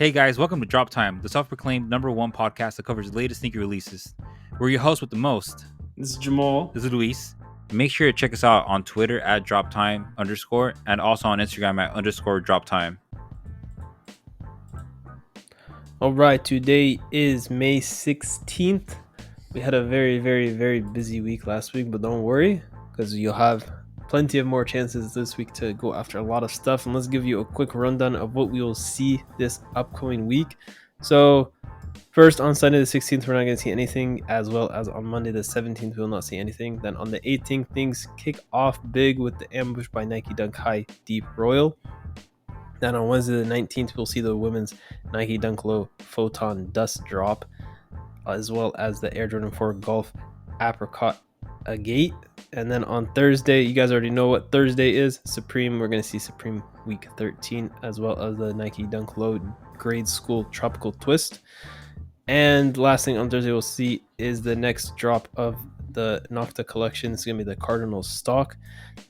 Hey guys, welcome to Drop Time, the self-proclaimed #1 podcast that covers the latest sneaker releases. We're your hosts with the most. This is Jamal. This is Luis. Make sure to check us out on Twitter at @droptime_ and also on Instagram at _droptime. All right, today is May 16th. We had a very busy week last week, but don't worry, because you'll have plenty of more chances this week to go after a lot of stuff. And let's give you a quick rundown of what we will see this upcoming week. So first, on Sunday the 16th, we're not going to see anything, as well as on Monday the 17th, we will not see anything. Then on the 18th, things kick off big with the Ambush by Nike Dunk High Deep Royal. Then on Wednesday the 19th, we'll see the women's Nike Dunk Low Photon Dust Drop, as well as the Air Jordan 4 Golf Apricot Agate. And then on Thursday, you guys already know what Thursday is. Supreme, we're going to see Supreme Week 13, as well as the Nike Dunk Low Grade School Tropical Twist. And last thing on Thursday we'll see is the next drop of the Nocta collection. It's going to be the Cardinal stock.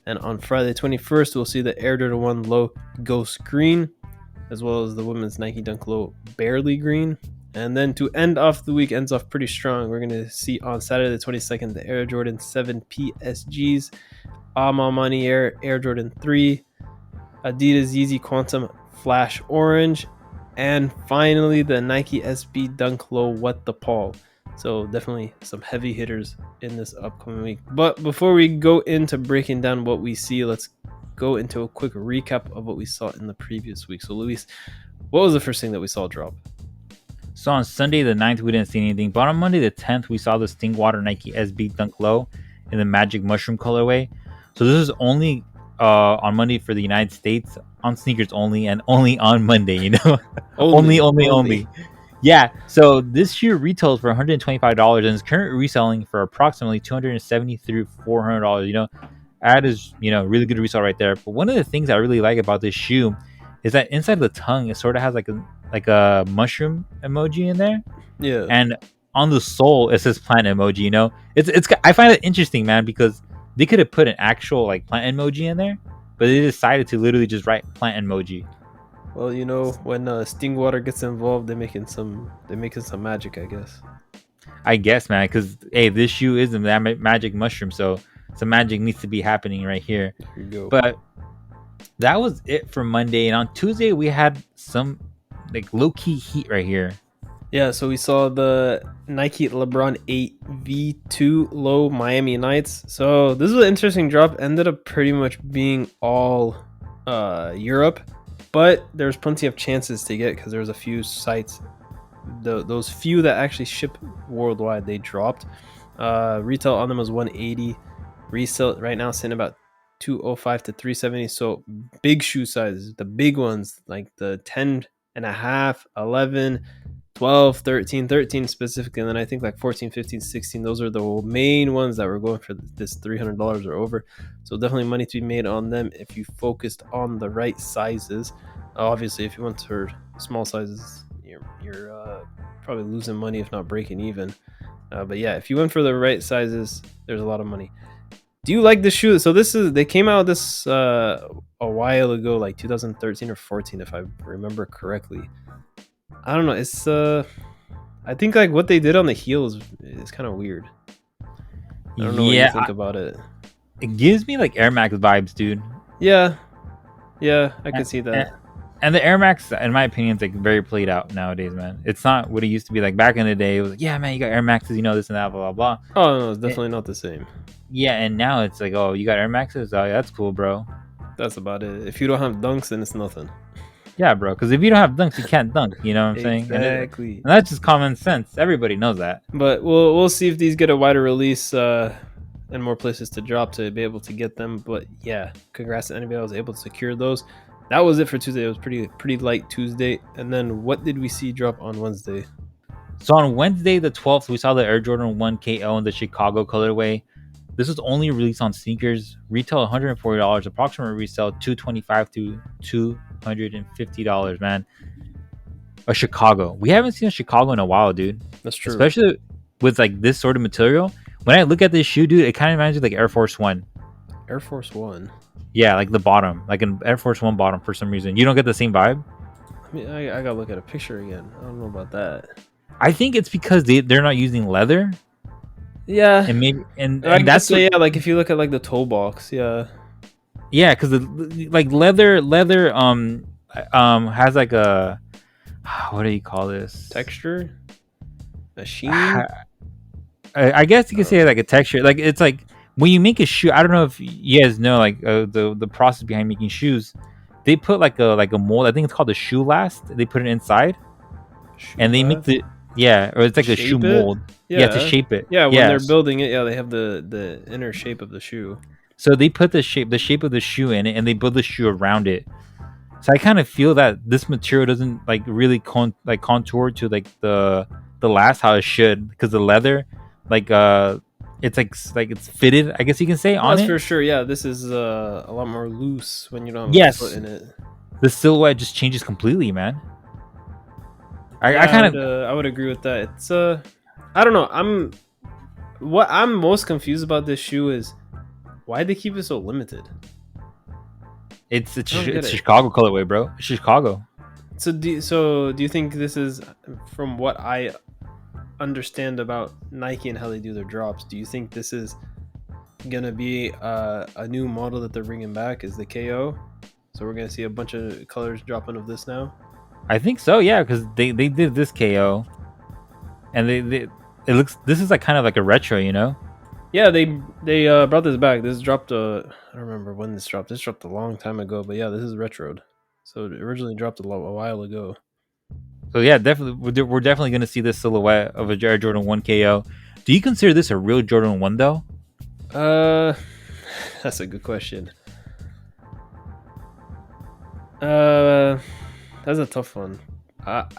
And on Friday 21st, we'll see the Air Jordan 1 Low Ghost Green, as well as the women's Nike Dunk Low Barely Green. And then to end off the week, ends off pretty strong, we're going to see on Saturday the 22nd, the Air Jordan 7 PSGs, Ma Maniere Air Jordan 3, Adidas Yeezy Quantum Flash Orange, and finally the Nike SB Dunk Low What the Paul. So definitely some heavy hitters in this upcoming week. But before we go into breaking down what we see, let's go into a quick recap of what we saw in the previous week. So Luis, what was the first thing that we saw drop? So on Sunday the 9th, we didn't see anything. But on Monday the 10th, we saw the Stingwater Nike SB Dunk Low in the Magic Mushroom colorway. So this is only on Monday for the United States, on sneakers only, and only on Monday, you know? only. Yeah, so this shoe retails for $125 and is currently reselling for approximately $270 through $400. You know, that is, really good resale right there. But one of the things I really like about this shoe is that inside the tongue, it sort of has like a mushroom emoji in there. Yeah. And on the sole, it says plant emoji. You know, it's I find it interesting, man, because they could have put an actual like plant emoji in there, but they decided to literally just write plant emoji. Well, when Stingwater gets involved, they're making some magic, I guess. I guess, man, because hey, this shoe is a magic mushroom, so some magic needs to be happening right here. There you go. But that was it for Monday, and on Tuesday we had some like low-key heat right here. Yeah, so we saw the Nike LeBron 8 V2 Low Miami Nights. So this was an interesting drop. Ended up pretty much being all Europe, but there's plenty of chances to get because there's a few sites. Those few that actually ship worldwide, they dropped. Retail on them was $180. Resale right now sitting about $205 to $370. So big shoe sizes, the big ones like the 10.5, 11, 12, 13 specifically, and then I think like 14, 15, 16, those are the main ones that were going for this $300 or over. So definitely money to be made on them if you focused on the right sizes. Obviously, if you went for small sizes, you're probably losing money, if not breaking even. But yeah, if you went for the right sizes, there's a lot of money. Do you like this shoe? So they came out this a while ago, like 2013 or 14, if I remember correctly. I don't know. It's I think like what they did on the heel is kind of weird. I don't know what you think about it. It gives me like Air Max vibes, dude. Yeah, I can see that. And the Air Max, in my opinion, is like very played out nowadays, man. It's not what it used to be. Like back in the day, it was like, yeah, man, you got Air Maxes, this and that, blah blah blah. Oh no, it's definitely not the same. Yeah, and now it's like, oh, you got Air Maxes? Oh, yeah, that's cool, bro. That's about it. If you don't have dunks, then it's nothing. Yeah, bro, because if you don't have dunks, you can't dunk. You know what I'm saying? Exactly. And that's just common sense. Everybody knows that. But we'll see if these get a wider release and more places to drop to be able to get them. But yeah, congrats to anybody that was able to secure those. That was it for Tuesday. It was pretty light Tuesday. And then what did we see drop on Wednesday? So on Wednesday the 12th, we saw the Air Jordan 1 KO in the Chicago colorway. This was only released on sneakers. Retail $140. Approximate resale $225 to $250, man. A Chicago. We haven't seen a Chicago in a while, dude. That's true. Especially with like this sort of material. When I look at this shoe, dude, it kind of reminds me of like Air Force One. Air Force One? Yeah, like the bottom. Like an Air Force One bottom for some reason. You don't get the same vibe? I mean, I gotta look at a picture again. I don't know about that. I think it's because they're not using leather, Yeah, and maybe I and guess that's so. what. Yeah, like if you look at like the toe box, yeah, Yeah, because like leather has like a what do you call this? texture, a sheen. I guess you could say like a texture. Like it's like when you make a shoe. I don't know if you guys know like the process behind making shoes. They put like a mold. I think it's called a shoe last. They put it inside, Shoe and they make last. or it's like a shoe Shape it. mold. Yeah, to Yeah, shape it. yeah. When they're Yes. building it, yeah, they have the inner shape of the shoe. So they put the shape of the shoe in it, and they build the shoe around it. So I kind of feel that this material doesn't like really contour to like the last how it should, because the leather, like it's like it's fitted. I guess you can say Oh, on that's it. for sure. Yeah, this is a lot more loose when you don't have a foot Yes, in it. the silhouette just changes completely, man. Yeah, I kind of I would agree with that. It's I don't know. What I'm most confused about this shoe is why they keep it so limited. it's I don't get it's it. Chicago colorway, bro. It's Chicago. So do you think this is, from what I understand about Nike and how they do their drops, do you think this is gonna be a new model that they're bringing back? Is the KO? So we're gonna see a bunch of colors dropping of this now. I think so, yeah, because they did this KO, and they it looks, this is like kind of like a retro, you know. Yeah, they brought this back. This dropped I don't remember when this dropped. This dropped a long time ago, but yeah, this is retroed. So it originally dropped a while ago. So yeah, definitely we're definitely gonna see this silhouette of a Air Jordan 1 KO. Do you consider this a real Jordan 1 though? That's a good question. That's a tough one.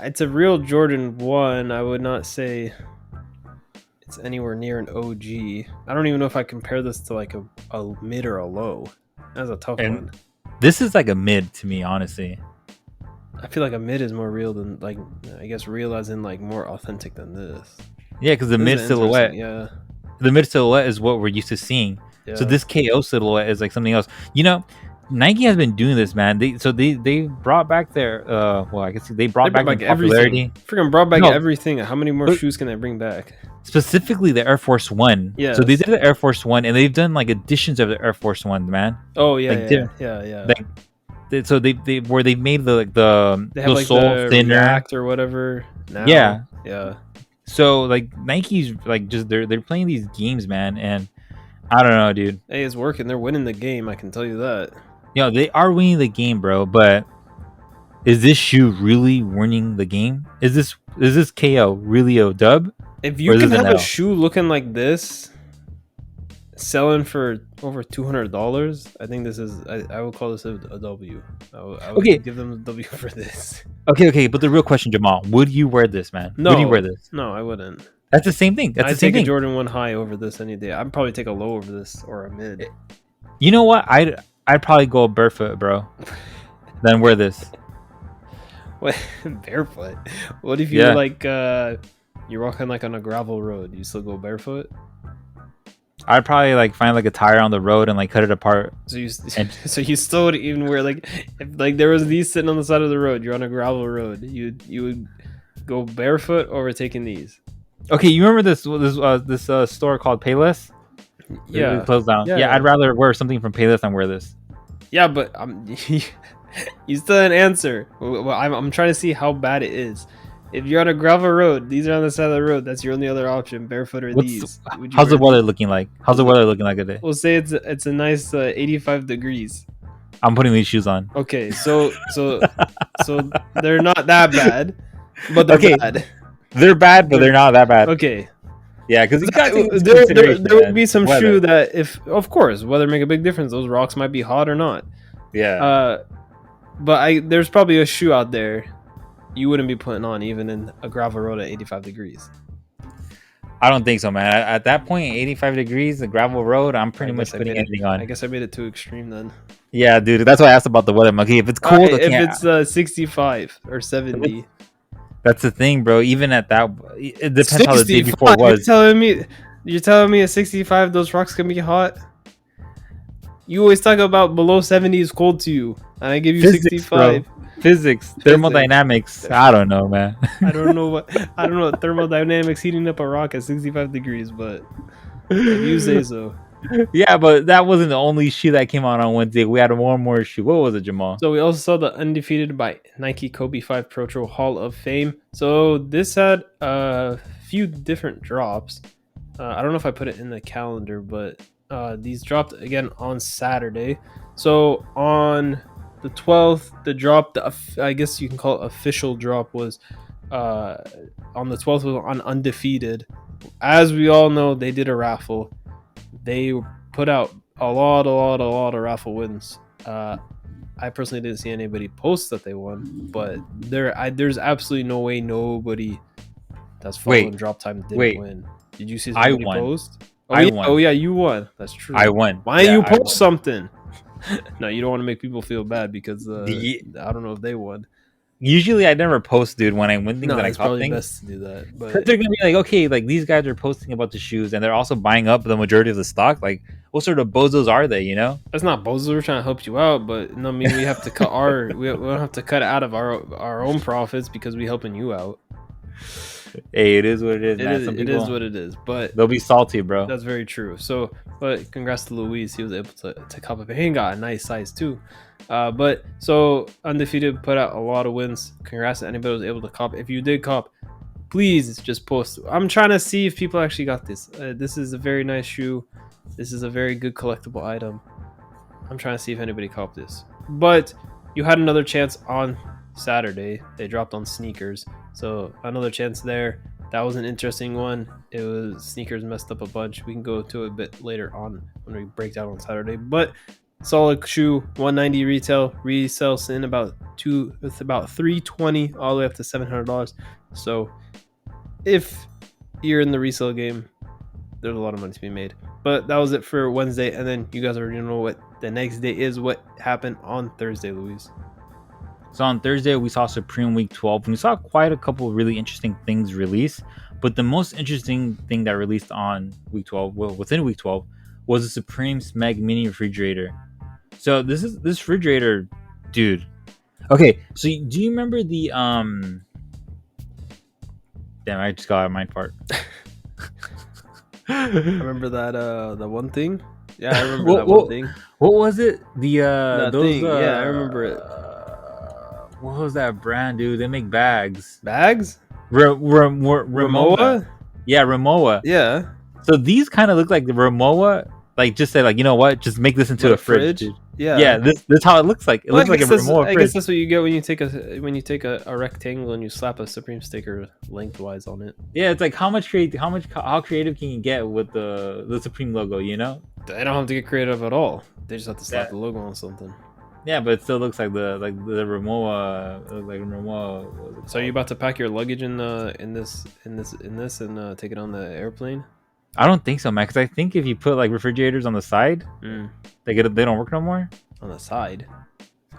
It's a real Jordan 1. I would not say it's anywhere near an OG. I don't even know if I compare this to like a mid or a low. That's a tough And one. this is like a mid to me, honestly. I feel like a mid is more real than, like, I guess real as in like more authentic than this. Yeah, because the This mid is silhouette, interesting, the mid silhouette is what we're used to seeing. yeah. So this KO silhouette is like something else. You know, Nike has been doing this, man. They brought back their well, I guess they brought back their popularity. everything. Freaking brought back No, everything. How many more but- shoes can they bring back? Specifically the Air Force One. Yes. So they did the Air Force One, and they've done like editions of the Air Force One, man. Oh yeah, Like, yeah. Like, so they where they made the like the They have like sole the thinner. React or whatever. Now. Yeah. So like Nike's like just they're playing these games, man, and I don't know, dude. Hey, it's working. They're winning the game. I can tell you that. You know, they are winning the game, bro. But is this shoe really winning the game? Is this KO really a dub? If Or you is can this an have a L? shoe looking like this, selling for over $200, I think this is. I would call this a W. I would Okay. give them a W for this. Okay. But the real question, Jamal, would you wear this, man? No, Would you wear this? No, I wouldn't. That's the same thing. That's I'd the same take a thing. Jordan 1 high over this any day. I'd probably take a low over this or a mid. You know what? I'd probably go barefoot, bro. Then wear this. What, barefoot? What if you're like you're walking like on a gravel road? You still go barefoot? I'd probably like find like a tire on the road and like cut it apart. So you still would even wear, like, if like there was these sitting on the side of the road, you're on a gravel road, you would go barefoot over taking these? Okay, you remember this store called Payless? Yeah, It closed down. Yeah, Yeah, yeah. I'd rather wear something from Payless than wear this. yeah, but you still didn't answer. Well, I'm trying to see how bad it is. If you're on a gravel road, these are on the side of the road. That's your only other option, barefoot or these. Would you How's the wear weather these? looking like? How's the weather looking like today? We'll say it's a nice 85 degrees. I'm putting these shoes on. Okay, so they're not that bad, but they're Okay. bad. They're bad, but they're not that bad. Okay, Yeah, because there would be some shoe that, if of course weather make a big difference. Those rocks might be hot or not. Yeah. But there's probably a shoe out there you wouldn't be putting on even in a gravel road at 85 degrees. I don't think so, man. At that point, 85 degrees, the gravel road, I'm pretty I much guess I putting made it- anything on. I guess I made it too extreme then. Yeah, dude. That's why I asked about the weather, monkey. If it's cold, If okay, it's 65 or 70, that's the thing, bro. Even at that, it depends how the day before 65? was. You're telling me at 65 those rocks can be hot? You always talk about below 70 is cold to you, and I give you Physics, 65. Physics, thermodynamics. I don't know, man. I don't know what thermodynamics heating up a rock at 65 degrees, but if you say so. Yeah, but that wasn't the only shoe that came out on Wednesday. We had one more shoe. What was it, Jamal? So we also saw the Undefeated by Nike Kobe 5 Pro Tour Hall of Fame. So this had a few different drops. I don't know if I put it in the calendar, but these dropped again on Saturday. So on the 12th, the drop, I guess you can call it official drop, was on the 12th was on Undefeated. As we all know, they did a raffle. They put out a lot of raffle wins. I personally didn't see anybody post that they won, but there's absolutely no way nobody that's following drop time didn't win. Did you see somebody post? Oh yeah, you won. That's true. I won. Why didn't you post something? No, you don't want to make people feel bad because I don't know if they won. Usually I never post, dude, when I win things and I it's cop probably things. best to do that. But they're gonna be like, okay, like these guys are posting about the shoes and they're also buying up the majority of the stock. Like, what sort of bozos are they? You know, that's not bozos. We're trying to help you out, but no, I mean we have to cut we don't have to cut out of our own profits because we helping you out. Hey, it is what it is, man. It is what it is, but they'll be salty, bro. That's very true. So, but congrats to Luis. He was able to cop up. He got a nice size too. But so Undefeated put out a lot of wins. Congrats to anybody who was able to cop. If you did cop, please just post. I'm trying to see if people actually got this. This is a very nice shoe. This is a very good collectible item. I'm trying to see if anybody copped this. But you had another chance on Saturday. They dropped on sneakers. So another chance there. That was an interesting one. It was sneakers messed up a bunch. We can go to it a bit later on when we break down on Saturday. But solid shoe, 190 retail. Resales in it's about $320 all the way up to $700. So if you're in the resale game, there's a lot of money to be made. But that was it for Wednesday, and then you guys already know what the next day is. What happened on Thursday, Luis? So on Thursday, we saw Supreme Week 12, and we saw quite a couple of really interesting things release. But the most interesting thing that released on Week 12, well, within Week 12, was the Supreme Smeg Mini Refrigerator. So this refrigerator, dude. Okay, so do you remember the Damn, I just got out of my part. I remember that the one thing. Yeah, I remember that one thing. What was it? Yeah, I remember it. What was that brand, dude? They make bags. Bags? Rimowa? Yeah, Rimowa. Yeah. So these kind of look like the Rimowa. Like, just say, like, you know what? Just make this into a fridge. Dude. Yeah. Yeah, this how it looks like. It looks like a Rimowa fridge. I guess that's what you get when you take a rectangle and you slap a Supreme sticker lengthwise on it. Yeah, it's like how creative can you get with the Supreme logo, you know? They don't have to get creative at all. They just have to slap the logo on something. Yeah, but it still looks like the Rimowa, like Rimowa. So are you about to pack your luggage in this and take it on the airplane? I don't think so, man. Because I think if you put like refrigerators on the side, they don't work no more. On the side.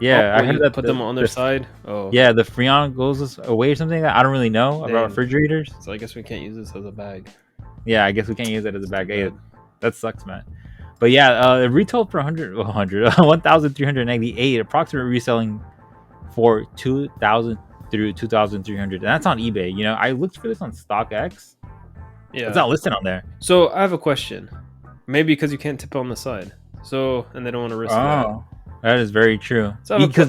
Yeah, I heard that put them on their side. Oh. Yeah, the Freon goes away or something like that. I don't really know about refrigerators. So I guess we can't use this as a bag. Yeah, I guess we can't use it as a bag. Hey, that sucks, man. But yeah, it retailed for 1,398, approximate reselling for 2,000 through 2,300, and that's on eBay. You know, I looked for this on StockX. Yeah, it's not listed on there. So I have a question. Maybe because you can't tip on the side. So and they don't want to risk that. That is very true. So go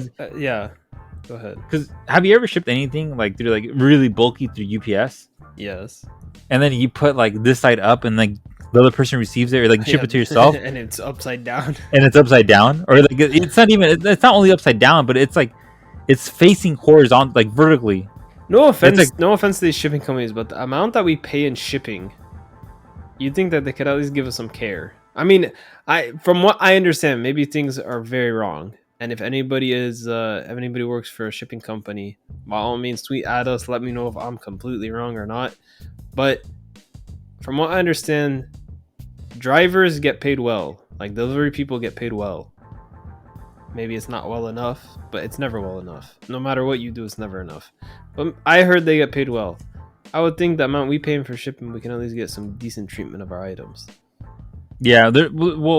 ahead. Because have you ever shipped anything like through like really bulky through UPS? Yes. And then you put like this side up and like the other person receives it, or like ship it to yourself, and it's upside down. Or like it's not only upside down, but it's like it's facing horizontal, like vertically. No offense to these shipping companies, but the amount that we pay in shipping, you'd think that they could at least give us some care. I mean, from what I understand, maybe things are very wrong. And if anybody works for a shipping company, by all means, tweet at us. Let me know if I'm completely wrong or not. But from what I understand, drivers get paid well. Like delivery people get paid well. Maybe it's not well enough, but it's never well enough. No matter what you do, it's never enough. But I heard they get paid well. I would think the amount we pay for shipping, we can at least get some decent treatment of our items. Yeah, the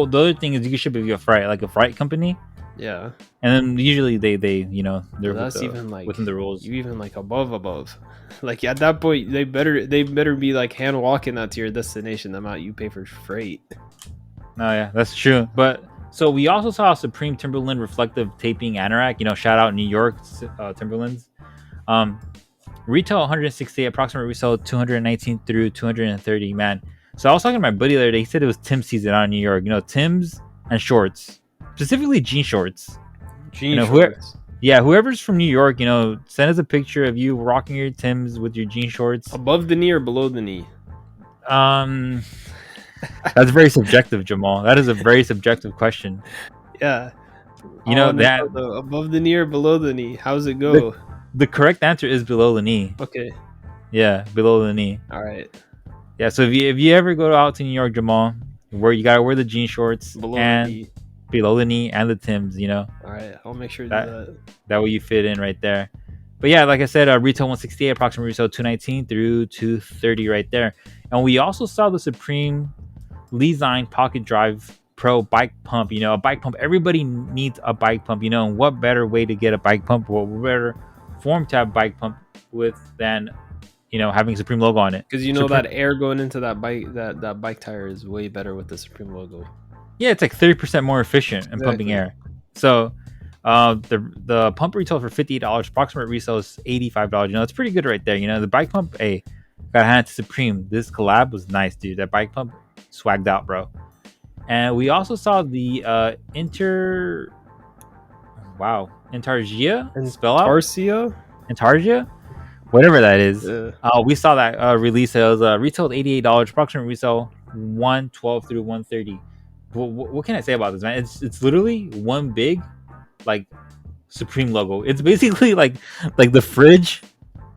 other thing is you can ship if you're a freight company. Yeah. And then usually they they're That's even within the rules. you even like above. Like at that point, they better be like hand walking that to your destination. The amount you pay for freight. Oh yeah, that's true. But so we also saw Supreme Timberland reflective taping anorak. Shout out New York Timberlands. Retail 168, approximate resale 219 through 230. Man, so I was talking to my buddy the other day. He said it was Tim season out in New York. Tim's and shorts, specifically jean shorts. Shorts. Whoever's from New York, send us a picture of you rocking your Timbs with your jean shorts. Above the knee or below the knee? That's very subjective, Jamal. That is a very subjective question. Yeah. That above the knee or below the knee? How's it go? The correct answer is below the knee. Okay. Yeah, below the knee. All right. Yeah, so if you ever go out to New York, Jamal, where you gotta wear the jean shorts below the knee and the Timbs, All right, I'll make sure to do that. That way you fit in right there. But yeah, like I said, retail 168, approximate retail 219 through 230 right there. And we also saw the Supreme Lesign Pocket Drive Pro bike pump. A bike pump. Everybody needs a bike pump. And what better way to get a bike pump? What better form to have bike pump with than having Supreme logo on it? Because that air going into that bike that bike tire is way better with the Supreme logo. Yeah, it's like 30% more efficient in pumping air. So the pump retail for $58, approximate resale is $85. It's pretty good right there. The bike pump, hey, gotta hand it to Supreme. This collab was nice, dude. That bike pump swagged out, bro. And we also saw the Intarsia spell out Intarsia, whatever that is. We saw that release. It was retailed $88, approximate resale $112 through $130. What can I say about this, man? It's literally one big like Supreme logo. It's basically like the fridge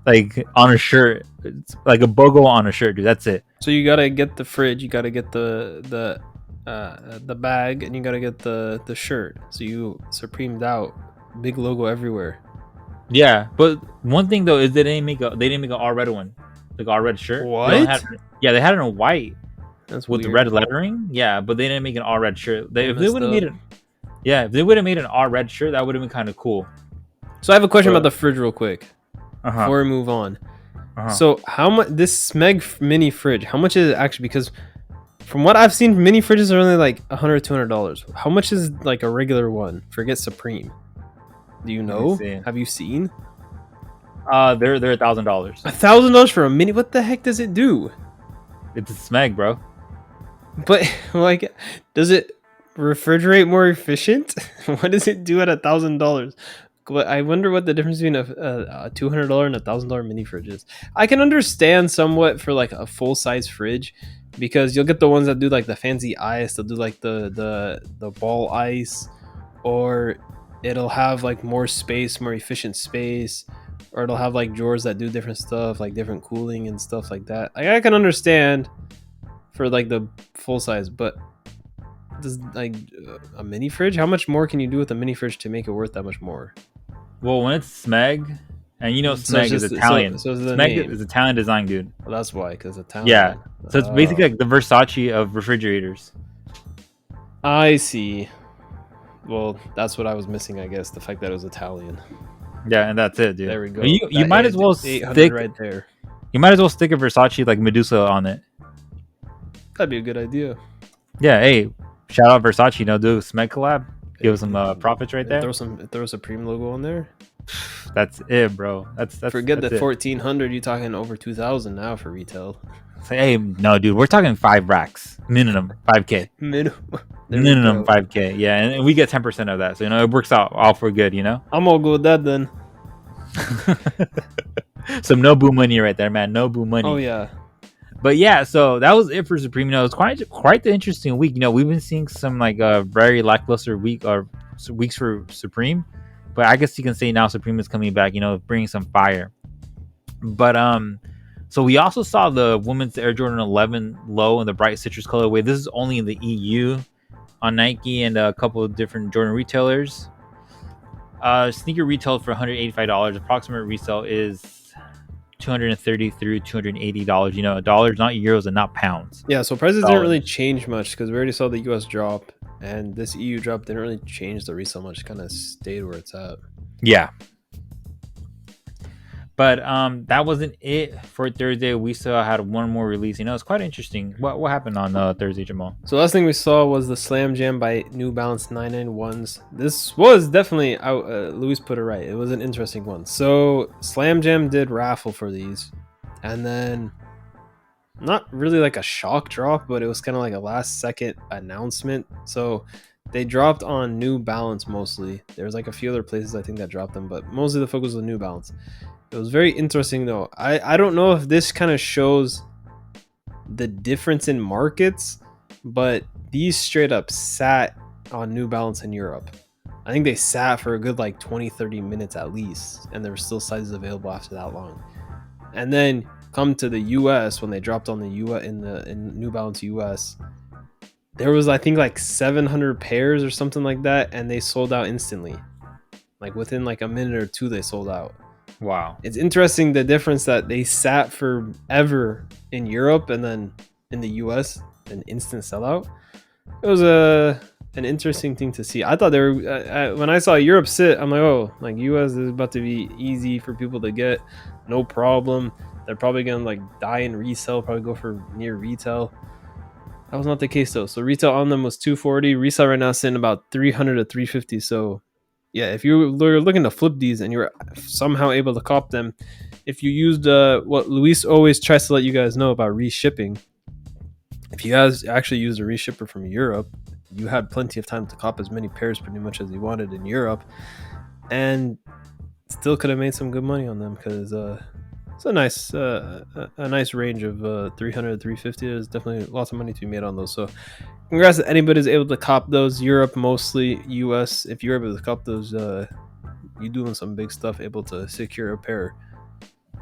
like on a shirt. It's like a BOGO on a shirt, dude. That's it. So you gotta get the fridge, you gotta get the bag, and you gotta get the shirt. So you Supremed out, big logo everywhere. Yeah, but one thing though is they didn't make an all red one, like all red shirt. What? They had it in white. That's with weird. the red lettering. Yeah, but they didn't make an all red shirt. If they would have made an all red shirt, that would have been kind of cool. So I have a question about the fridge real quick before we move on. So how much this Smeg mini fridge? How much is it actually? Because from what I've seen, mini fridges are only like $100, $200. How much is like a regular one? Forget Supreme. Do you know? Have you seen? They're $1,000. $1,000 for a mini? What the heck does it do? It's a Smeg, bro. But like, does it refrigerate more efficient? What does it do at $1,000? But I wonder what the difference between a $200 and $1,000 mini fridge is. I can understand somewhat for like a full size fridge, because you'll get the ones that do like the fancy ice. They'll do like the ball ice, or it'll have like more space, more efficient space, or it'll have like drawers that do different stuff, like different cooling and stuff like that. Like, I can understand for like the full size, but does like a mini fridge? How much more can you do with a mini fridge to make it worth that much more? Well, when it's Smeg, and Smeg is Italian. Smeg is Italian design, dude. Well, that's why, because Italian. Yeah, so it's basically like the Versace of refrigerators. I see. Well, that's what I was missing, I guess. The fact that it was Italian. Yeah, and that's it, dude. There we go. You might as well stick right there. You might as well stick a Versace like Medusa on it. That'd be a good idea. Yeah, hey, shout out Versace. Do a Smeg collab. Give us some profits right there. Throw a Supreme logo on there. That's it, bro. That's forget the 1,400. You're talking over 2,000 now for retail. Hey, no, dude, we're talking 5 racks minimum, 5K. Minimum 5K. Yeah, and we get 10% of that, so it works out all for good. I'm all good with that then. Some Nobu money right there, man. Nobu money. Oh yeah. But yeah, so that was it for Supreme. It was quite the interesting week. We've been seeing some like very lackluster weeks for Supreme, but I guess you can say now Supreme is coming back. Bringing some fire. But so we also saw the women's Air Jordan 11 low in the bright citrus colorway. This is only in the EU on Nike and a couple of different Jordan retailers. Sneaker retailed for $185. Approximate resale is $230 through $280. Dollars, not euros, and not pounds. Yeah, so prices didn't really change much because we already saw the US drop. And this EU drop didn't really change the resale much. Kind of stayed where it's at. Yeah. But that wasn't it for Thursday. We still had one more release. It's quite interesting. What happened on Thursday, Jamal? So last thing we saw was the Slam Jam by New Balance 991s. This was definitely, Luis put it right. It was an interesting one. So Slam Jam did raffle for these. And then, not really like a shock drop, but it was kind of like a last second announcement. So they dropped on New Balance mostly. There was like a few other places I think that dropped them, but mostly the focus was New Balance. It was very interesting though. I don't know if this kind of shows the difference in markets, but these straight up sat on New Balance in Europe. I think they sat for a good like 20-30 minutes at least, and there were still sizes available after that long. And then come to the US, when they dropped on the US in New Balance US, there was I think like 700 pairs or something like that, and they sold out instantly. Like within like a minute or two they sold out. Wow. It's interesting the difference that they sat forever in Europe and then in the US, an instant sellout. It was an interesting thing to see. I thought they were when I saw Europe sit, I'm like, oh, like US is about to be easy for people to get, no problem. They're probably gonna like die in resale, probably go for near retail. That was not the case though. So retail on them was 240. Resale right now sitting about 300 to 350. So yeah, if you're looking to flip these and you're somehow able to cop them, if you used what Luis always tries to let you guys know about reshipping, if you guys actually used a reshipper from Europe, you had plenty of time to cop as many pairs pretty much as you wanted in Europe, and still could have made some good money on them because it's a nice range of 300 to 350. There's definitely lots of money to be made on those. So congrats that anybody's able to cop those. Europe mostly, US, if you're able to cop those, you're doing some big stuff, able to secure a pair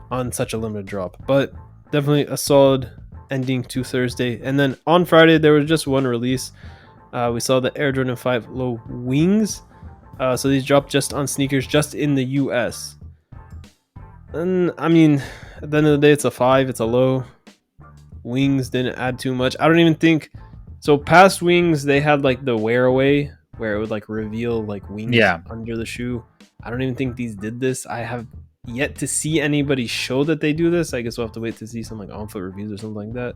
on such a limited drop. But definitely a solid ending to Thursday. And then on Friday there was just one release. We saw the Air Jordan 5 Low Wings. So these dropped just on sneakers, just in the US. And I mean, at the end of the day, it's a 5, it's a low. Wings didn't add too much. I don't even think so. Past Wings, they had like the wear away where it would like reveal like wings under the shoe. I don't even think these did this. I have yet to see anybody show that they do this. I guess we'll have to wait to see some like on foot reviews or something like that.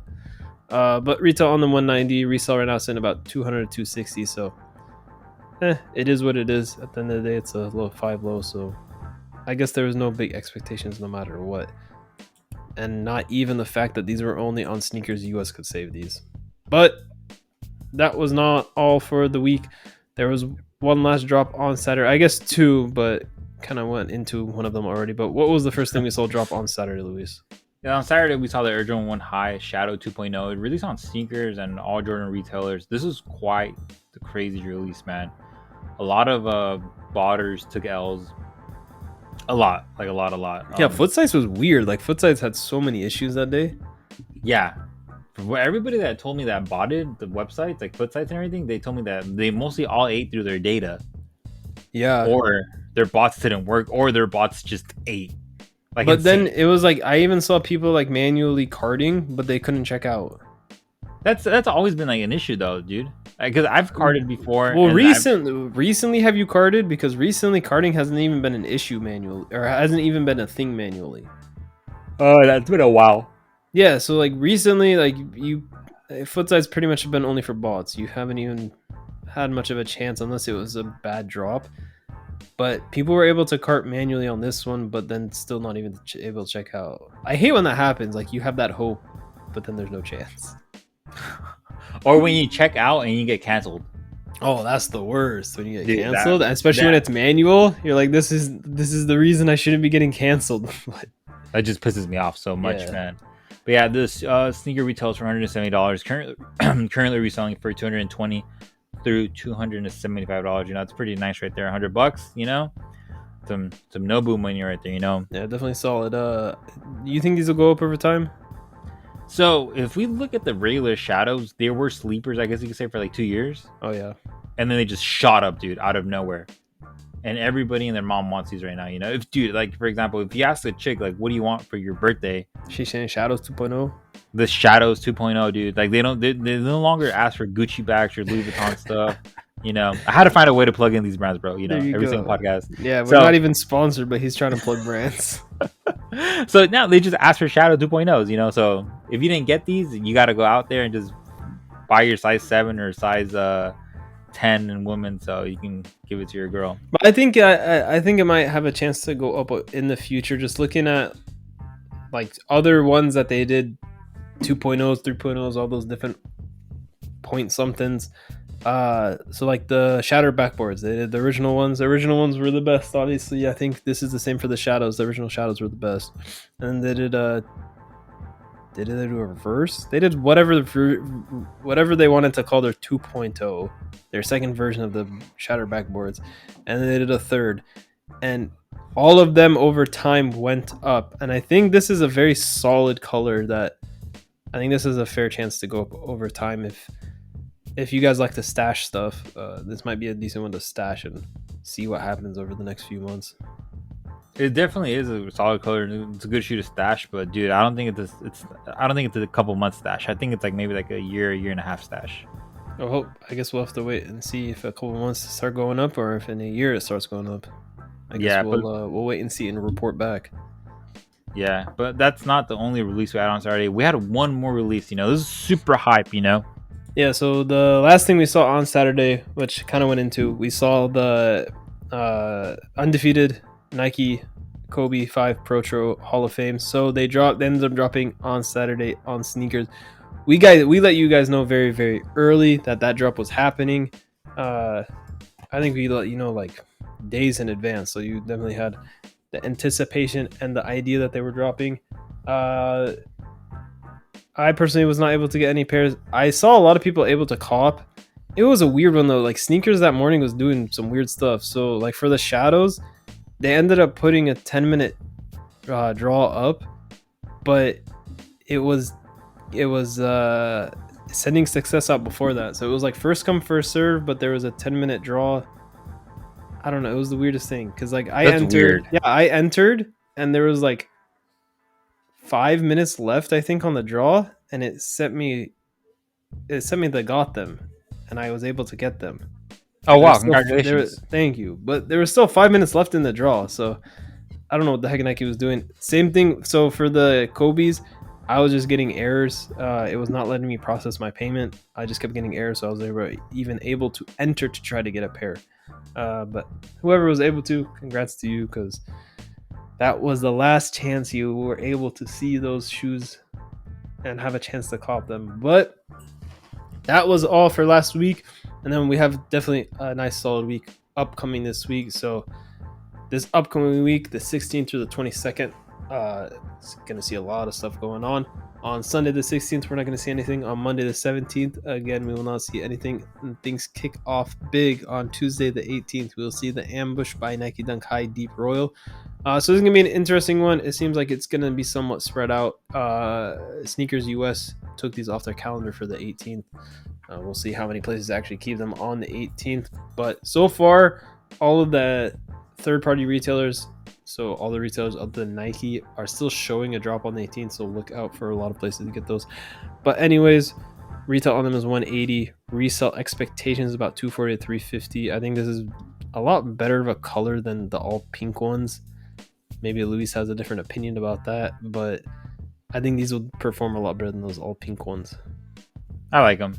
But retail on them 190, resale right now sitting about 200 to 260. So it is what it is. At the end of the day, it's a low 5 low. So I guess there was no big expectations no matter what. And not even the fact that these were only on sneakers US could save these. But that was not all for the week. There was one last drop on Saturday. I guess two, but kind of went into one of them already. But what was the first thing we saw drop on Saturday, Luis? Yeah, on Saturday we saw the Air Jordan 1 High Shadow 2.0. It released on sneakers and all Jordan retailers. This is quite the crazy release, man. A lot of botters took L's. A lot. Yeah, foot size was weird. Like foot size had so many issues that day. Yeah. For everybody that told me that botted the websites, like foot sites and everything, they told me that they mostly all ate through their data. Yeah. Or their bots didn't work, or their bots just ate. Like, but insane. Then it was like I even saw people like manually carding, but they couldn't check out. That's always been like an issue though, dude. Because I've carded before. Well, recently have you carded? Because recently carding hasn't even been an issue manually, or hasn't even been a thing manually. Oh, that's been a while. Yeah, so like recently, like foot size pretty much have been only for bots. You haven't even had much of a chance unless it was a bad drop. But people were able to cart manually on this one, but then still not even able to check out. I hate when that happens. Like you have that hope, but then there's no chance. Or when you check out and you get canceled. Oh, that's the worst when you get canceled, especially when it's manual. You're like, this is the reason I shouldn't be getting canceled. That just pisses me off so much, man. But yeah, this sneaker retails for $170. Currently reselling for $220 through $275. It's pretty nice right there. $100. Some Nobu money right there. Yeah, definitely solid. You think these will go up over time? So if we look at the regular shadows, they were sleepers, I guess you could say, for like 2 years. Oh yeah. And then they just shot up, dude, out of nowhere. and everybody and their mom wants these right now. If dude, like for example, if you ask a chick like, "What do you want for your birthday?" She's saying Shadows 2.0. The Shadows 2.0, dude. Like they no longer ask for Gucci bags or Louis Vuitton stuff. I had to find a way to plug in these brands, bro. There you Every go. single podcast. Yeah, we're not even sponsored, but he's trying to plug brands. So now they just ask for Shadow 2.0s. So if you didn't get these, you got to go out there and just buy your size 7 or size 10 in women, so you can give it to your girl. But I think it might have a chance to go up in the future. Just looking at like other ones that they did, 2.0s, 3.0s, all those different point somethings. So like the Shatter backboards, they did the original ones. The original ones were the best, obviously. I think this is the same for the Shadows. The original Shadows were the best. And they did they do a reverse? They did whatever they wanted to call their 2.0, their second version of the Shatter backboards, and they did a third. And all of them over time went up. And I think this is a very solid color that I think this is a fair chance to go up over time. If you guys like to stash stuff, this might be a decent one to stash and see what happens over the next few months. It definitely is a solid color. It's a good shoe to stash, but dude, I don't think it's a couple months stash. I think it's like maybe like a year and a half stash. I guess we'll have to wait and see if a couple months start going up or if in a year it starts going up. I guess we'll wait and see and report back. Yeah, but that's not the only release we had on Saturday. We had one more release. This is super hype. Yeah, so the last thing we saw on Saturday, which kind of went into, we saw the undefeated Nike Kobe 5 Pro Hall of Fame. So they ended up dropping on Saturday on sneakers. We let you guys know very, very early that drop was happening. I think we let you know like days in advance, so you definitely had the anticipation and the idea that they were dropping. I personally was not able to get any pairs. I saw a lot of people able to cop. It was a weird one though. Like sneakers that morning was doing some weird stuff. So like for the Shadows, they ended up putting a 10-minute draw up, but it was sending success out before that. So it was like first come first serve, but there was a 10-minute draw. I don't know. It was the weirdest thing because like I entered and there was like 5 minutes left, I think, on the draw, and it sent me the got them, and I was able to get them. Oh wow! Congratulations! Thank you. But there was still 5 minutes left in the draw, so I don't know what the heck Nike was doing. Same thing. So for the Kobe's, I was just getting errors. It was not letting me process my payment. I just kept getting errors, so I was even able to enter to try to get a pair. But whoever was able to, congrats to you, because that was the last chance you were able to see those shoes and have a chance to cop them. But that was all for last week. And then we have definitely a nice solid week upcoming this week. So this upcoming week, the 16th through the 22nd, it's going to see a lot of stuff going on. On Sunday the 16th, we're not going to see anything. On Monday the 17th, again, we will not see anything. And things kick off big on Tuesday the 18th. We'll see the Ambush by Nike Dunk High Deep Royal. So this is going to be an interesting one. It seems like it's going to be somewhat spread out. Sneakers US took these off their calendar for the 18th. We'll see how many places actually keep them on the 18th. But so far, all of the third-party retailers, so all the retailers other than Nike, are still showing a drop on the 18th. So look out for a lot of places to get those. But anyways, retail on them is $180. Resale expectations is about $240 to $350. I think this is a lot better of a color than the all pink ones. Maybe Luis has a different opinion about that, but I think these will perform a lot better than those all pink ones. I like them.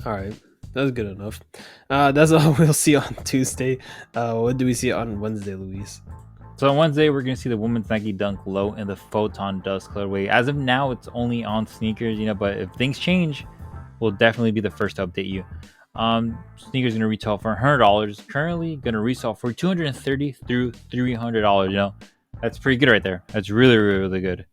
All right. That's good enough. That's all we'll see on Tuesday. What do we see on Wednesday, Luis? So on Wednesday, we're going to see the women's Nike Dunk Low in the Photon Dust colorway. As of now, it's only on sneakers, but if things change, we'll definitely be the first to update you. Sneakers going to retail for $100. Currently going to resell for $230 through $300. That's pretty good right there. That's really, really, really good.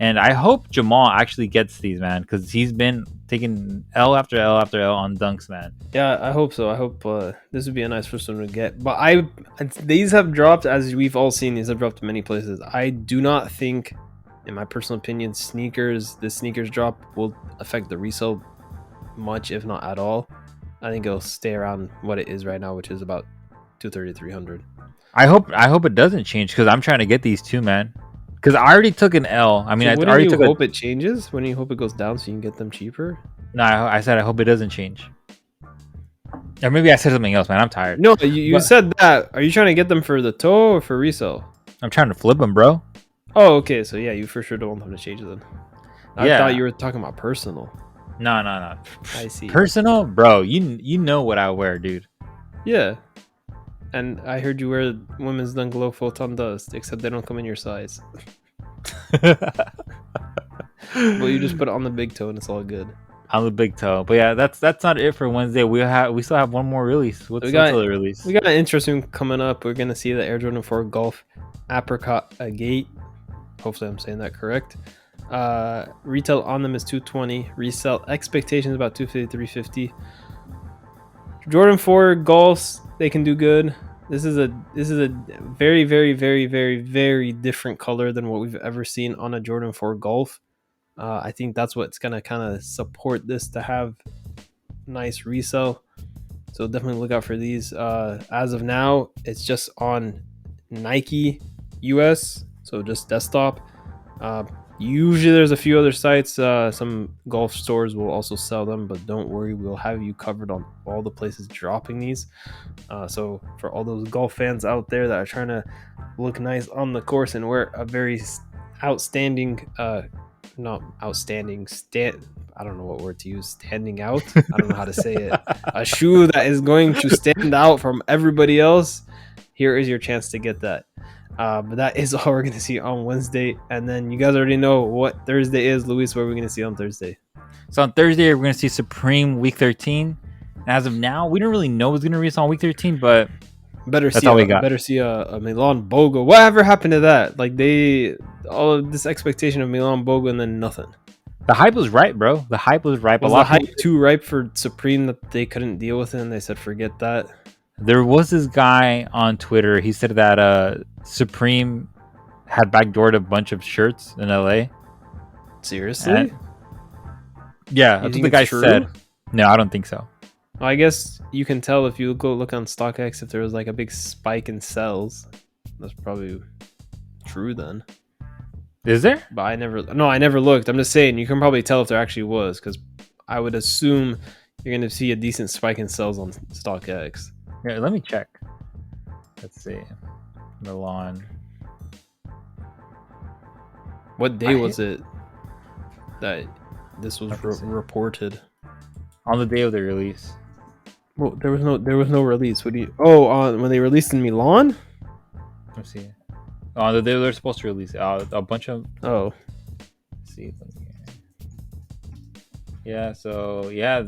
And I hope Jamal actually gets these, man, because he's been taking L after L after L on dunks, man. Yeah, I hope so. I hope this would be a nice first one to get. But these have dropped, as we've all seen, these have dropped in many places. I do not think, in my personal opinion, the sneakers drop will affect the resale much, if not at all. I think it'll stay around what it is right now, which is about 230, 300. I hope it doesn't change because I'm trying to get these too, man. Because I already took an L. I mean, So I wouldn't already you took hope it changes? Wouldn't you hope it goes down so you can get them cheaper? No, I said I hope it doesn't change. Or maybe I said something else, man. I'm tired. No, you said that. Are you trying to get them for the toe or for resale? I'm trying to flip them, bro. Oh, okay. So yeah, you for sure don't want them to change them. I Yeah. thought you were talking about personal. No. I see. Personal, bro. You know what I wear, dude. Yeah. And I heard you wear women's Dunk Low Photon Dust, except they don't come in your size. Well, you just put it on the big toe and it's all good. On the big toe. But yeah, that's not it for Wednesday. We still have one more release. What's the other release? We got an interesting coming up. We're gonna see the Air Jordan 4 Golf Apricot Agate. Hopefully I'm saying that correct. Retail on them is $220. Resell expectations about $250, $350. Jordan 4 Golfs, they can do good. This is a very, very, very, very, very different color than what we've ever seen on a Jordan 4 Golf. I think that's what's gonna kind of support this to have nice resell. So definitely look out for these. As of now, it's just on Nike US, so just desktop. Usually there's a few other sites. Some golf stores will also sell them, but don't worry, we'll have you covered on all the places dropping these. So for all those golf fans out there that are trying to look nice on the course and wear a very outstanding, not outstanding, I don't know what word to use, standing out. I don't know how to say it. A shoe that is going to stand out from everybody else. Here is your chance to get that. But that is all we're going to see on Wednesday. And then you guys already know what Thursday is. Luis, what are we going to see on Thursday? So on Thursday, we're going to see Supreme Week 13. And as of now, we don't really know what's going to release on Week 13, but that's all we got. Better see a Milan Bogo. Whatever happened to that? Like all of this expectation of Milan Bogo and then nothing. The hype was right, bro. The hype was ripe. Was the hype too ripe for Supreme that they couldn't deal with it and they said forget that? There was this guy on Twitter. He said that Supreme had backdoored a bunch of shirts in LA. Seriously? Yeah, that's what the guy said. No, I don't think so. Well, I guess you can tell if you go look on StockX if there was like a big spike in sales. That's probably true then. Is there? But I never looked. I'm just saying you can probably tell if there actually was, because I would assume you're going to see a decent spike in sales on StockX. Yeah, let me check. Let's see. Milan. What day was it that this was reported? On the day of the release. Well, there was no release. What do you? Oh, on when they released in Milan. Let's see. On the day they're supposed to release a bunch of. Oh. Let's see. Yeah. So yeah.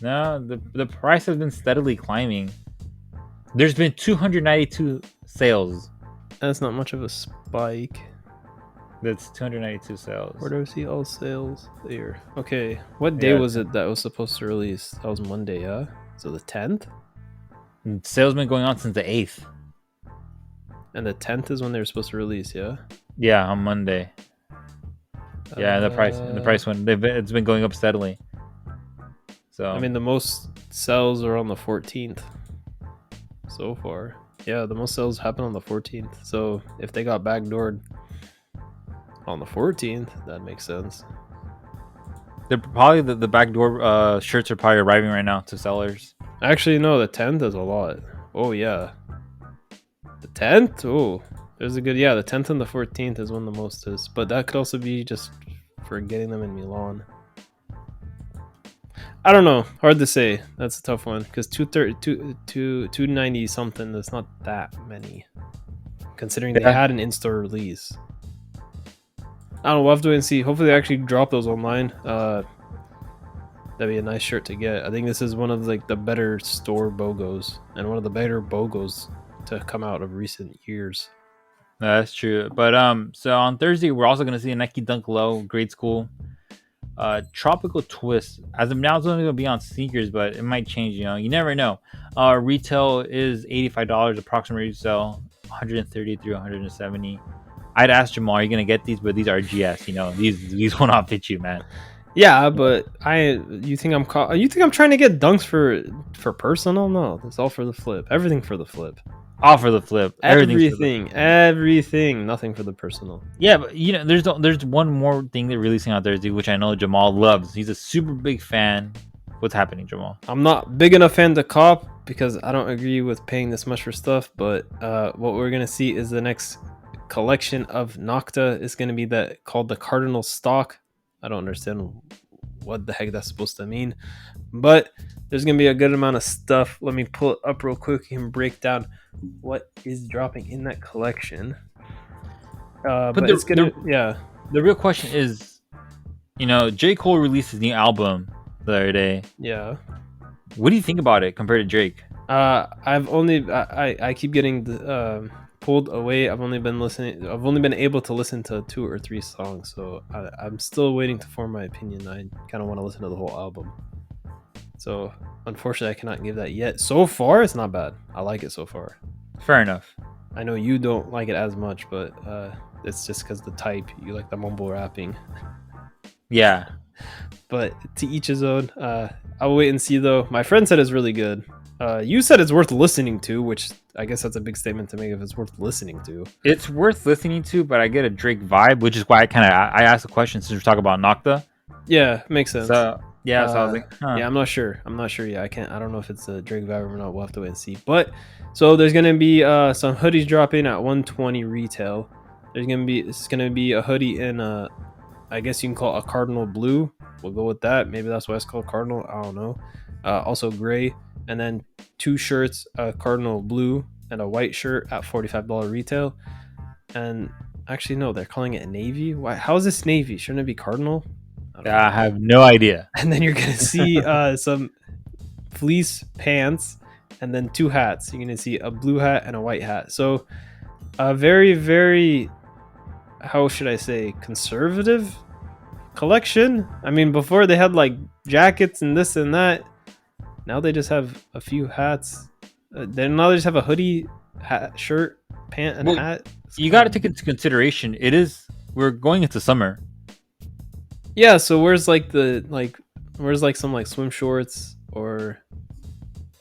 No, the price has been steadily climbing. There's been 292 sales. That's not much of a spike. That's 292 sales. Where do I see all sales? There. Okay. What day was it that was supposed to release? That was Monday, yeah? So the 10th? Sales been going on since the 8th. And the 10th is when they were supposed to release, yeah? Yeah, on Monday. Yeah, and the price went. It's been going up steadily. So I mean, the most sales are on the 14th so far. Yeah, the most sales happen on the 14th. So if they got backdoored on the 14th, that makes sense. They're probably the backdoor shirts are probably arriving right now to sellers. Actually, no, the 10th is a lot. Oh yeah, the 10th. Oh, there's a good. Yeah, the 10th and the 14th is when the most is. But that could also be just for getting them in Milan. I don't know. Hard to say. That's a tough one because 290 something. That's not that many, considering they had an in-store release. I don't know. We'll have to wait and see. Hopefully, they actually drop those online. That'd be a nice shirt to get. I think this is one of like the better store BOGOs and one of the better BOGOs to come out of recent years. That's true. But so on Thursday, we're also gonna see a Nike Dunk Low grade school. Tropical Twist. As of now, it's only gonna be on sneakers, but it might change. You never know. Retail is $85, approximate resale 130 through 170. I'd ask Jamal, are you gonna get these? But these are GS. These will not fit you, man. Yeah, but you think I'm trying to get dunks for personal? No, it's all for the flip. Everything for the flip. All for the flip. Everything's for the Everything, everything, nothing for the personal. Yeah, but there's one more thing they're releasing out there, dude, which I know Jamal loves. He's a super big fan. What's happening, Jamal? I'm not big enough fan to cop because I don't agree with paying this much for stuff. But what we're gonna see is the next collection of Nocta is gonna be called the Cardinal stock. I don't understand what the heck that's supposed to mean, but there's gonna be a good amount of stuff. Let me pull it up real quick and break down what is dropping in that collection. But it's gonna, yeah. The real question is, J. Cole released his new album the other day. Yeah. What do you think about it compared to Drake? I keep getting pulled away. I've only been able to listen to 2 or 3 songs, so I'm still waiting to form my opinion. I kind of want to listen to the whole album. So unfortunately, I cannot give that yet. So far, it's not bad. I like it so far. Fair enough. I know you don't like it as much, but it's just because the type. You like the mumble rapping. Yeah. But to each his own. I'll wait and see, though. My friend said it's really good. You said it's worth listening to, which I guess that's a big statement to make if it's worth listening to. It's worth listening to, but I get a Drake vibe, which is why I asked the question since we're talking about Nocta. Yeah, makes sense. So I was like, yeah, I'm not sure. Yeah, I don't know if it's a Drake vibe or not. We'll have to wait and see. But so there's gonna be some hoodies dropping at 120 retail. It's gonna be a hoodie in I guess you can call it a Cardinal blue. We'll go with that. Maybe that's why it's called Cardinal. I don't know. Also gray, and then 2 shirts, a Cardinal blue and a white shirt at $45 retail. And actually, no, they're calling it a navy. Why? How is this navy? Shouldn't it be Cardinal? I have no idea. And then you're gonna see some fleece pants, and then 2 hats. You're gonna see a blue hat and a white hat. So a very, very, how should I say, conservative collection. I mean, before they had like jackets and this and that. Now they just have a few hats. Now they just have a hoodie, hat, shirt, pant, and hat. You got to take into consideration we're going into summer. Yeah, so where's some like swim shorts, or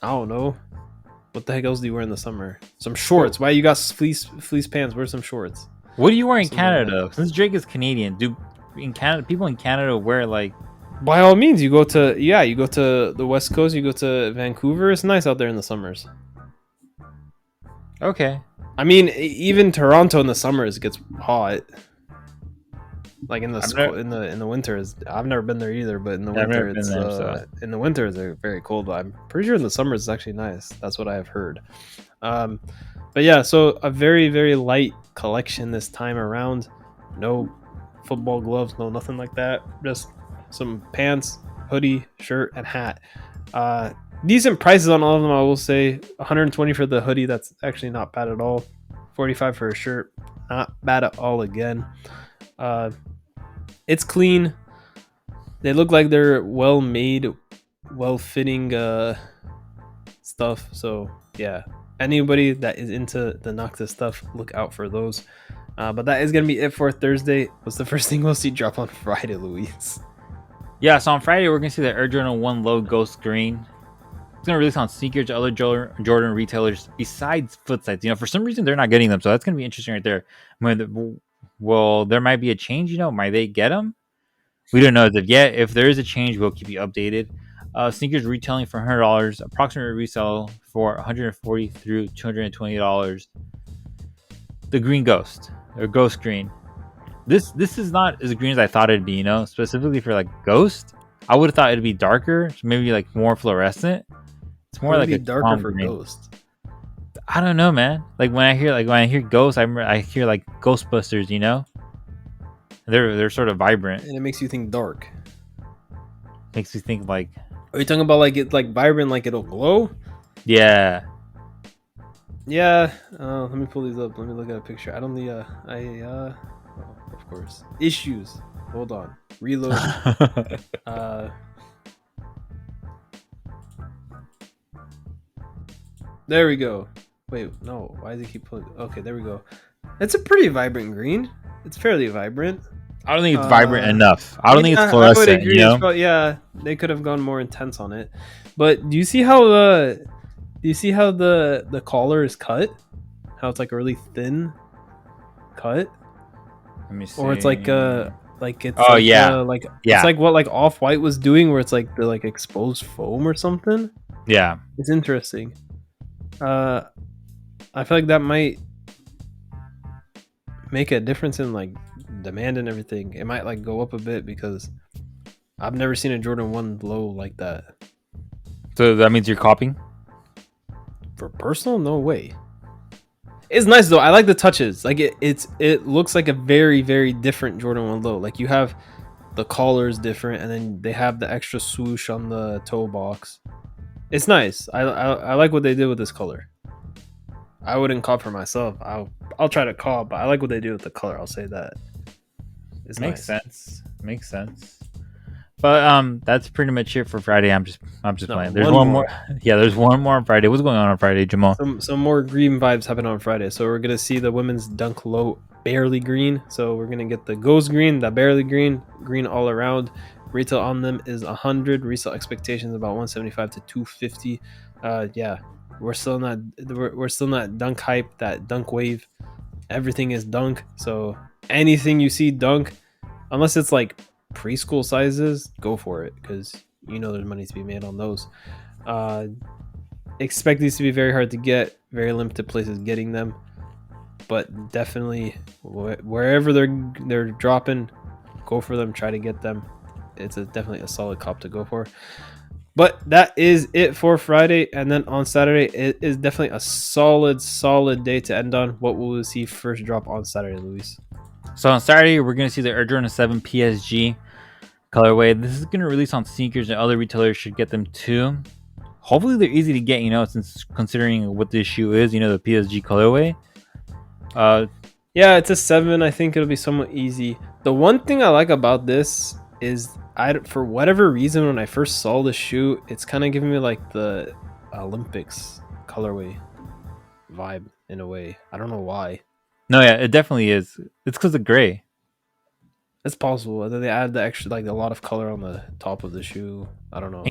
I don't know. What the heck else do you wear in the summer? Some shorts. Why you got fleece pants? Where's some shorts? What do you wear in Canada? Since Drake is Canadian, people in Canada wear like? By all means, you go to the West Coast. You go to Vancouver. It's nice out there in the summers. Okay. I mean, even Toronto in the summers gets hot. Like in the winters, I've never been there either. But in the winter, in the winters they're very cold. But I'm pretty sure in the summers it's actually nice. That's what I have heard. But yeah, so a very, very light collection this time around. No football gloves, no nothing like that. Just some pants, hoodie, shirt, and hat. Decent prices on all of them, I will say. 120 for the hoodie. That's actually not bad at all. 45 for a shirt. Not bad at all again. It's clean. They look like they're well made, well fitting stuff. So yeah, anybody that is into the Nocta stuff, look out for those. But that is gonna be it for Thursday. What's the first thing we'll see drop on Friday, Luis? Yeah, so on Friday we're gonna see the Air Jordan 1 Low Ghost Green. It's gonna release on sneakers to other Jordan retailers besides Footsites. For some reason they're not getting them, so that's gonna be interesting right there. Well, there might be a change. Might they get them? We don't know as of yet. If there is a change, we'll keep you updated. Sneakers retailing for $100, approximate resale for $140 through $220. The Green Ghost or Ghost Green. This is not as green as I thought it'd be. Specifically for like Ghost, I would have thought it'd be darker, so maybe like more fluorescent. It's more like a darker for green. Ghost. I don't know, man. Like when I hear Ghost, I hear like Ghostbusters. They're sort of vibrant. And it makes you think dark. Makes you think like. Are you talking about like it like vibrant, like it'll glow? Yeah. Yeah. Let me pull these up. Let me look at a picture. Of course. Issues. Hold on. Reload. There we go. Wait, no. Why does it keep pulling? Okay, there we go. It's a pretty vibrant green. It's fairly vibrant. I don't think it's vibrant enough. I don't think it's I would fluorescent. agree. It's probably, yeah, they could have gone more intense on it. But do you see how the collar is cut? How it's like a really thin cut, Let me see. or it's like it's Oh like yeah, like yeah, it's like what like Off-White was doing, where it's like the like exposed foam or something. yeah. It's interesting. I feel like that might make a difference in like demand and everything. It might like go up a bit because I've never seen a Jordan 1 low like that. So that means you're copying. For personal, no way. It's nice though. I like the touches. Like it looks like a very very different Jordan 1 low. Like you have the collar is different, and then they have the extra swoosh on the toe box. It's nice. I like what they did with this color. I wouldn't cop for myself. I'll try to cop, but I like what they do with the color. I'll say that. It's Makes nice. sense. Makes sense. But that's pretty much it for Friday. I'm just playing. There's one more. Yeah, there's one more on Friday. What's going on Friday, Jamal? Some more green vibes happen on Friday. So we're gonna see the women's dunk low barely green. So we're gonna get the ghost green, the barely green, green all around. Retail on them is 100. Resale expectations about 175 to 250. Yeah, we're still not dunk hype. That dunk wave, everything is dunk. So anything you see dunk, unless it's like preschool sizes, go for it, because you know there's money to be made on those. Expect these to be very hard to get, very limited places getting them, but definitely wherever they're dropping, go for them, try to get them. It's definitely a solid cop to go for. But that is it for Friday, and then on Saturday it is definitely a solid day to end on. What will we see first drop on Saturday, Luis? So on Saturday, we're gonna see the Air Jordan 7 PSG colorway. This is gonna release on sneakers, and other retailers should get them too. Hopefully, they're easy to get. Since considering what this shoe is, the PSG colorway. Yeah, it's a 7. I think it'll be somewhat easy. The one thing I like about this is for whatever reason, when I first saw the shoe, it's kind of giving me like the Olympics colorway vibe in a way. I don't know why. No, yeah, it definitely is. It's because of gray. It's possible. And then they add the extra, like a lot of color on the top of the shoe. I don't know.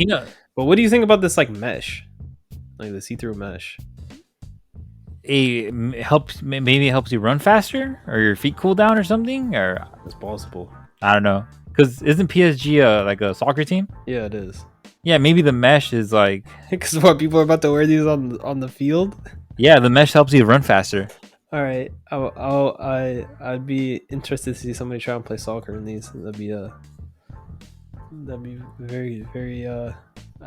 But what do you think about this like mesh, like the see-through mesh? It helps. Maybe it helps you run faster, or your feet cool down, or something. Or it's possible. I don't know. Because isn't PSG like a soccer team? Yeah, it is. Yeah, maybe the mesh is like because what people are about to wear these on the field. Yeah, the mesh helps you run faster. All right, I'd be interested to see somebody try and play soccer in these. That'd be very very. I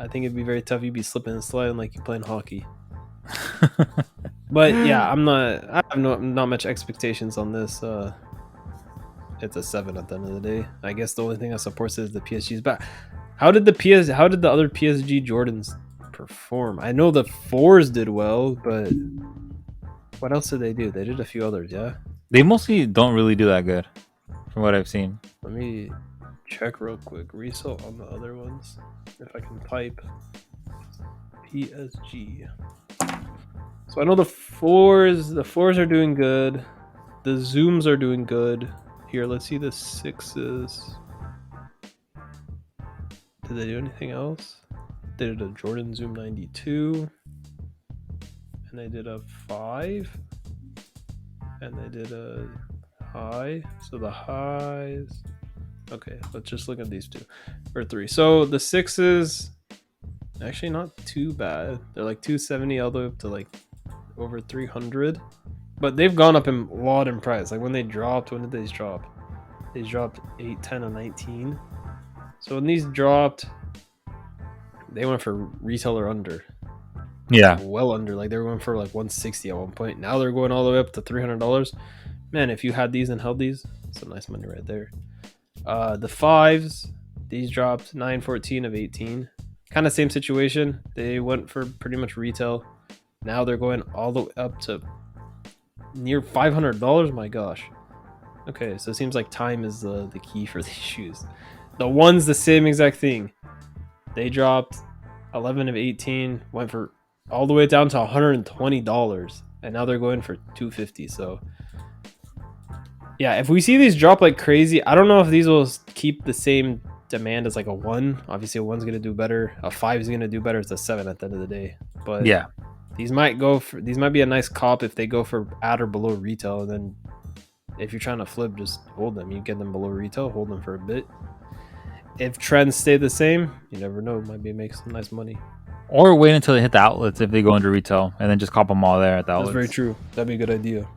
think it'd be very tough. You'd be slipping and sliding like you're playing hockey. But yeah, I have not much expectations on this. It's a 7 at the end of the day. I guess the only thing that supports it is the PSG's back. How did the other PSG Jordans perform? I know the 4s did well, but what else did they do? They did a few others, yeah? They mostly don't really do that good, from what I've seen. Let me check real quick. Resale on the other ones. If I can type PSG. So I know the 4s are doing good. The Zooms are doing good. Here, let's see the 6s. Did they do anything else? They did a Jordan Zoom 92. And they did a 5. And they did a high. So the highs. Okay, let's just look at these 2. Or 3. So the 6s, actually not too bad. They're like 270 all the way up to like over 300. But they've gone up a lot in price. Like when did they drop? They dropped 8, 10, and 19. So when these dropped, they went for retail or under. Yeah. Well under. Like they were going for like 160 at one point. Now they're going all the way up to $300. Man, if you had these and held these, some nice money right there. The 5s, these dropped 914 of 18. Kind of same situation. They went for pretty much retail. Now they're going all the way up to near $500. My gosh. Okay, so it seems like time is the key for these shoes. The ones, the same exact thing. They dropped 11 of 18, went for all the way down to $120, and now they're going for $250. So Yeah, if we see these drop like crazy, I don't know if these will keep the same demand as like a 1. Obviously, a 1's going to do better. A 5 is going to do better. It's a 7 at the end of the day. But Yeah. these might be a nice cop if they go for at or below retail. And then if you're trying to flip, just hold them. You get them below retail, hold them for a bit. If trends stay the same, you never know. Might be make some nice money. Or wait until they hit the outlets if they go into retail, and then just cop them all there at the outlets. That's very true. That'd be a good idea.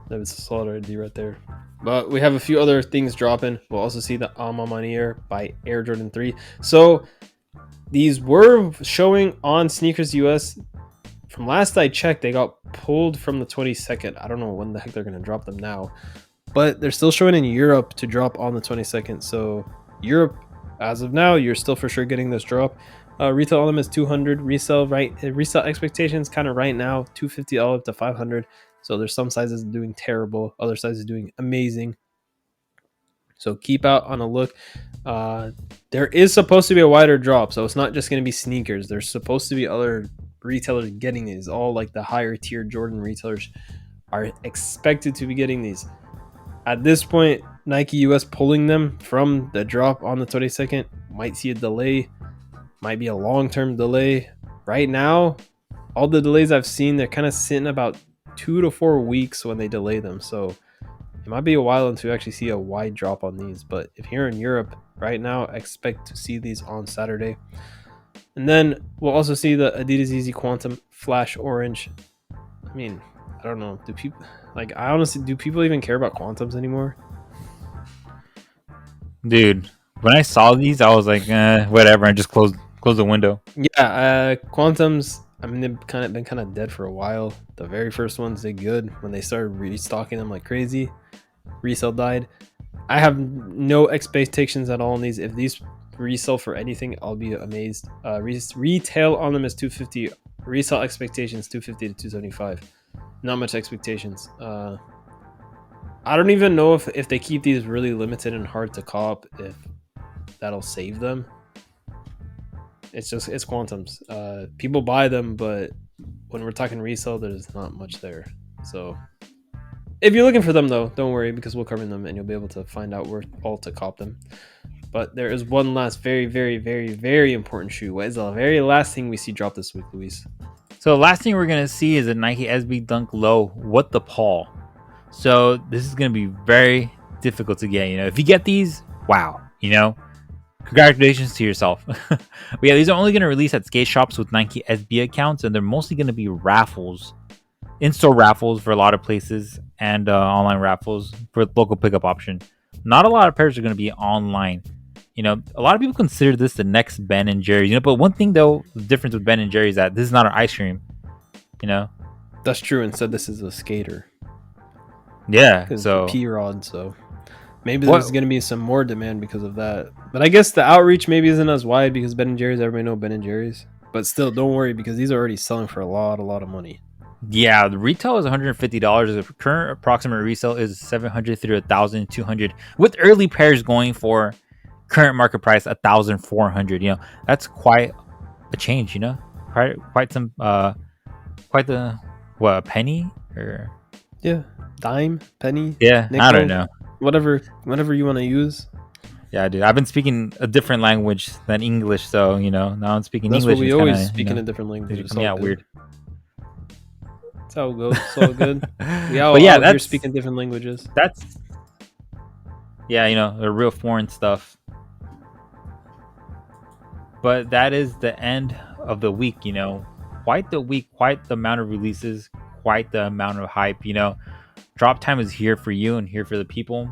That was a solid idea right there. But we have a few other things dropping. We'll also see the Ma Maniere by Air Jordan 3. So these were showing on Sneakers US. From last I checked, they got pulled from the 22nd. I don't know when the heck they're going to drop them now. But they're still showing in Europe to drop on the 22nd. So Europe, as of now, you're still for sure getting this drop. Retail on them is 200. Resale expectations kind of right now 250 all up to 500. So there's some sizes doing terrible, other sizes doing amazing. So keep out on a look. There is supposed to be a wider drop, so it's not just going to be sneakers. There's supposed to be other retailers getting these. All like the higher tier Jordan retailers are expected to be getting these. At this point, Nike US pulling them from the drop on the 22nd might see a delay, might be a long-term delay. Right now, all the delays I've seen, they're kind of sitting about 2 to 4 weeks when they delay them. So it might be a while until you actually see a wide drop on these. But if you're in Europe right now, expect to see these on Saturday. And then we'll also see the Adidas Yeezy Quantum Flash Orange. I mean, I don't know. Do people even care about Quantums anymore? Dude, when I saw these, I was like, whatever, and just close the window. Yeah, Quantums, I mean, they've been kind of dead for a while. The very first ones did good when they started restocking them like crazy. Resale died. I have no expectations at all on these. If these resell for anything, I'll be amazed. Retail on them is 250. Resale expectations 250 to 275. Not much expectations. I don't even know if they keep these really limited and hard to cop, if that'll save them. It's Quantums. People buy them, but when we're talking resale, there's not much there. So if you're looking for them, though, don't worry, because we'll cover them and you'll be able to find out where all to cop them. But there is one last very, very, very, very important shoe. What is the very last thing we see drop this week, Luis? So the last thing we're going to see is a Nike SB Dunk Low. What the Paul? So this is going to be very difficult to get. If you get these, wow. Congratulations to yourself. But yeah, these are only going to release at skate shops with Nike SB accounts, and they're mostly going to be raffles, in-store raffles for a lot of places, and online raffles for local pickup option. Not a lot of pairs are going to be online. A lot of people consider this the next Ben and Jerry's. But one thing though, the difference with Ben and Jerry's is that this is not an ice cream. That's true. Instead, this is a skater. Yeah. So P-Rod. So maybe there's going to be some more demand because of that. But I guess the outreach maybe isn't as wide because Ben and Jerry's, everybody know Ben and Jerry's. But still, don't worry because these are already selling for a lot of money. Yeah, the retail is $150. The current approximate resale is $700 through $1,200, with early pairs going for current market price $1,400. That's quite a change. Quite some quite the penny or dime, penny, nickel, I don't know, whatever you want to use. Yeah, dude, I've been speaking a different language than English, so now I'm speaking That's English. That's what we always speak in a different language. It's coming out weird. That's how it goes. It's all good. You're speaking different languages. That's the real foreign stuff. But that is the end of the week. Quite the week, quite the amount of releases, quite the amount of hype. Drop time is here for you and here for the people.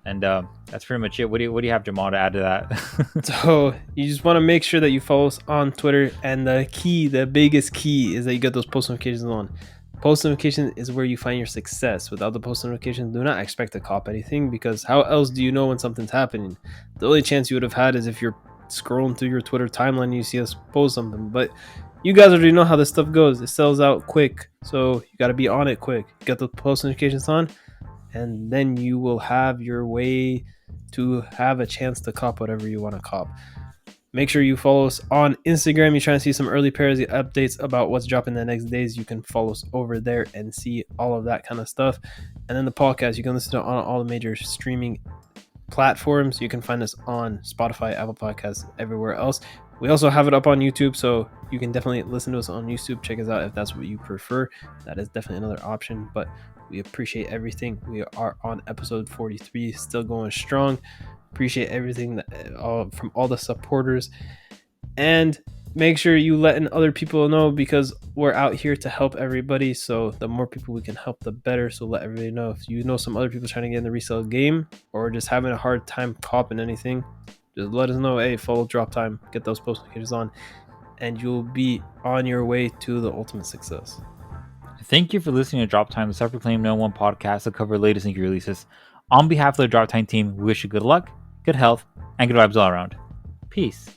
And that's pretty much it. What do you have, Jamal, to add to that? So you just want to make sure that you follow us on Twitter. And the biggest key is that you get those post notifications on. Post notifications is where you find your success. Without the post notifications, do not expect to cop anything, because how else do you know when something's happening? The only chance you would have had is if you're scrolling through your Twitter timeline and you see us post something. But you guys already know how this stuff goes. It sells out quick. So you got to be on it quick. Get the post notifications on, and then you will have your way to have a chance to cop whatever you want to cop. Make sure you follow us on Instagram. You're trying to see some early pairs updates about what's dropping the next days. You can follow us over there and see all of that kind of stuff. And then the podcast, you can listen to on all the major streaming platforms. You can find us on Spotify, Apple Podcasts, everywhere else. We also have it up on YouTube, so you can definitely listen to us on YouTube. Check us out if that's what you prefer. That is definitely another option, but we appreciate everything. We are on episode 43, still going strong. Appreciate everything from all the supporters. And make sure you letting other people know, because we're out here to help everybody. So the more people we can help, the better. So let everybody know. If you know some other people trying to get in the resale game or just having a hard time copping anything, just let us know. Hey, follow Drop Time, get those post notifications on, and you'll be on your way to the ultimate success. Thank you for listening to Drop Time, the self-proclaimed #1 podcast to cover latest sneaker releases. On behalf of the Drop Time team, we wish you good luck, good health, and good vibes all around. Peace.